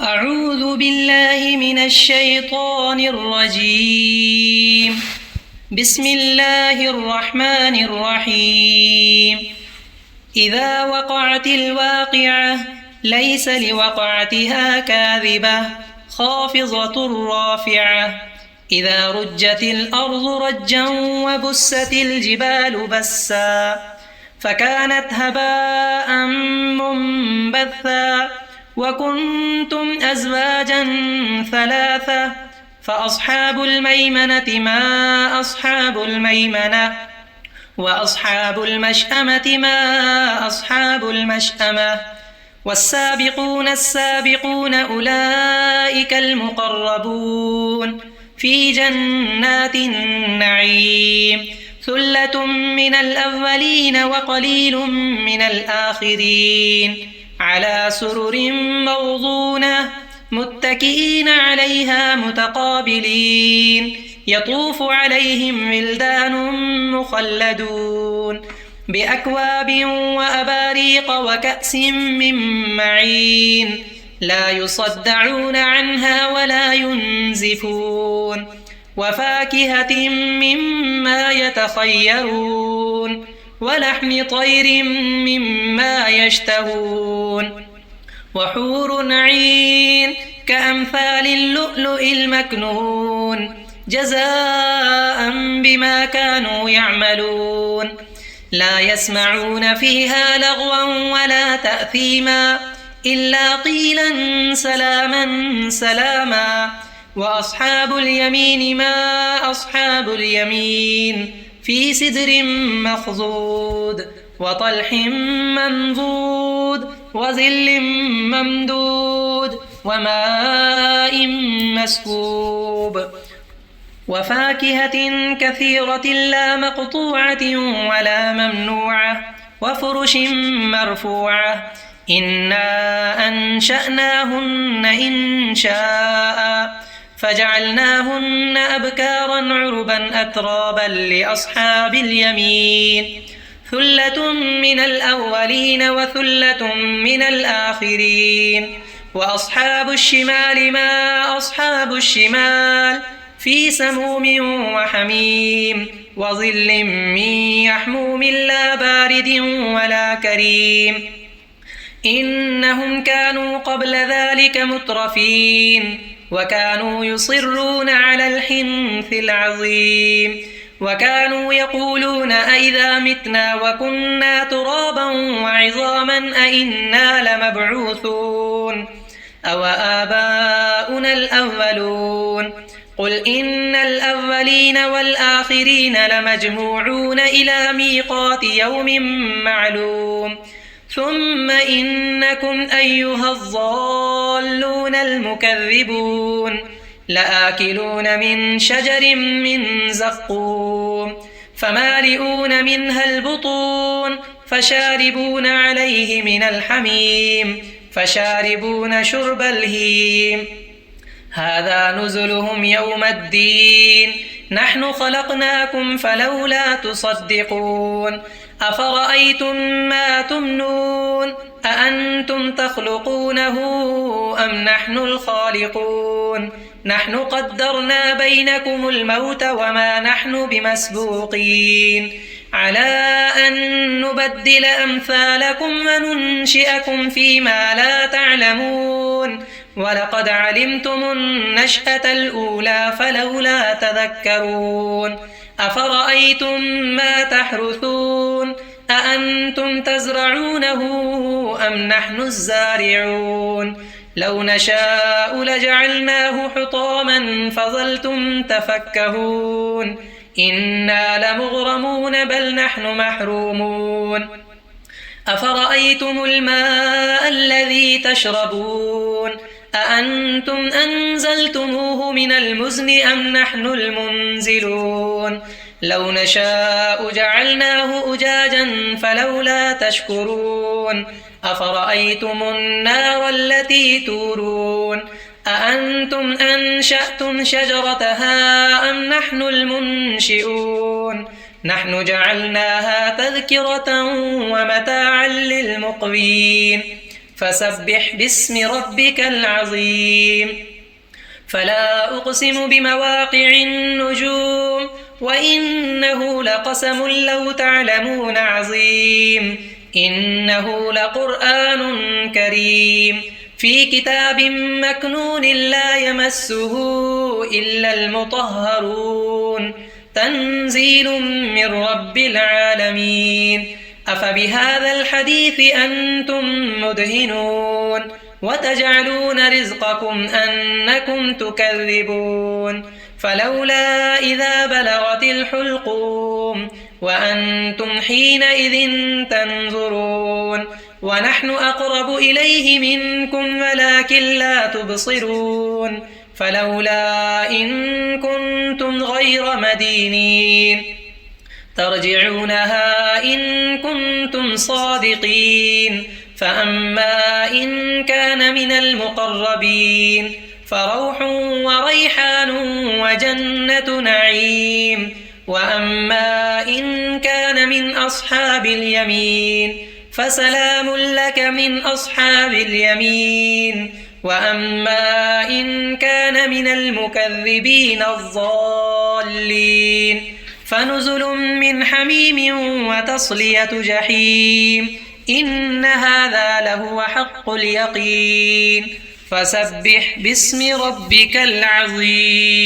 أعوذ بالله من الشيطان الرجيم. بسم الله الرحمن الرحيم. إذا وقعت الواقعة ليس لوقعتها كاذبة خافضة رافعة. إذا رجت الأرض رجا وبست الجبال بسا فكانت هباء منبثا وكنتم أزواجا ثلاثة فأصحاب الميمنة ما أصحاب الميمنة وأصحاب المشأمة ما أصحاب المشأمة والسابقون السابقون أولئك المقربون في جنات النعيم ثلة من الأولين وقليل من الآخرين على سرر موضونة متكئين عليها متقابلين يطوف عليهم ولدان مخلدون بأكواب وأباريق وكأس من معين لا يصدعون عنها ولا ينزفون وفاكهة مما يتخيرون ولحم طير مما يشتهون وحور عين كأمثال اللؤلؤ المكنون جزاء بما كانوا يعملون لا يسمعون فيها لغوا ولا تأثيما إلا قيلا سلاما سلاما وأصحاب اليمين ما أصحاب اليمين في سدر مخضود وطلح منضود وظل ممدود وماء مسكوب وفاكهة كثيرة لا مقطوعة ولا ممنوعة وفرش مرفوعة إنا أنشأناهن إنشاء فجعلناهن أبكارا عربا أترابا لأصحاب اليمين ثلة من الأولين وثلة من الآخرين وأصحاب الشمال ما أصحاب الشمال في سموم وحميم وظل من يحموم لا بارد ولا كريم إنهم كانوا قبل ذلك مترفين وكانوا يصرون على الحنث العظيم وكانوا يقولون أئذا متنا وكنا ترابا وعظاما أئنا لمبعوثون أو آباؤنا الأولون قل إن الأولين والآخرين لمجموعون إلى ميقات يوم معلوم ثم إنكم أيها الضالون المكذبون لآكلون من شجر من زقوم فمالئون منها البطون فشاربون عليه من الحميم فشاربون شرب الهيم هذا نزلهم يوم الدين نحن خلقناكم فلولا تصدقون أفرأيتم ما تمنون أأنتم تخلقونه أم نحن الخالقون نحن قدرنا بينكم الموت وما نحن بمسبوقين على أن نبدل أمثالكم وننشئكم فيما لا تعلمون ولقد علمتم النشأة الأولى فلولا تذكرون أفرأيتم ما تحرثون أأنتم تزرعونه أم نحن الزارعون لو نشاء لجعلناه حطاما فظلتم تفكهون إنا لمغرمون بل نحن محرومون أفرأيتم الماء الذي تشربون أأنتم أنزلتموه من المزن أم نحن المنزلون لو نشاء جعلناه أجاجا فلولا تشكرون أفرأيتم النار التي تورون أأنتم أنشأتم شجرتها أم نحن المنشئون نحن جعلناها تذكرة ومتاعا للمقوين فسبح باسم ربك العظيم فلا أقسم بمواقع النجوم وإنه لقسم لو تعلمون عظيم إنه لقرآن كريم في كتاب مكنون لا يمسه إلا المطهرون تنزيل من رب العالمين أفبهذا الحديث أنتم مدهنون وتجعلون رزقكم أنكم تكذبون فلولا إذا بلغت الحلقوم وأنتم حينئذ تنظرون ونحن أقرب إليه منكم ولكن لا تبصرون فلولا إن كنتم غير مدينين ترجعونها إن كنتم صادقين فأما إن كان من المقربين فروح وريحان وجنة نعيم وأما إن كان من أصحاب اليمين فسلام لك من أصحاب اليمين وأما إن كان من المكذبين الضالين فنزل من حميم وتصلية جحيم إن هذا لهو حق اليقين فسبح باسم ربك العظيم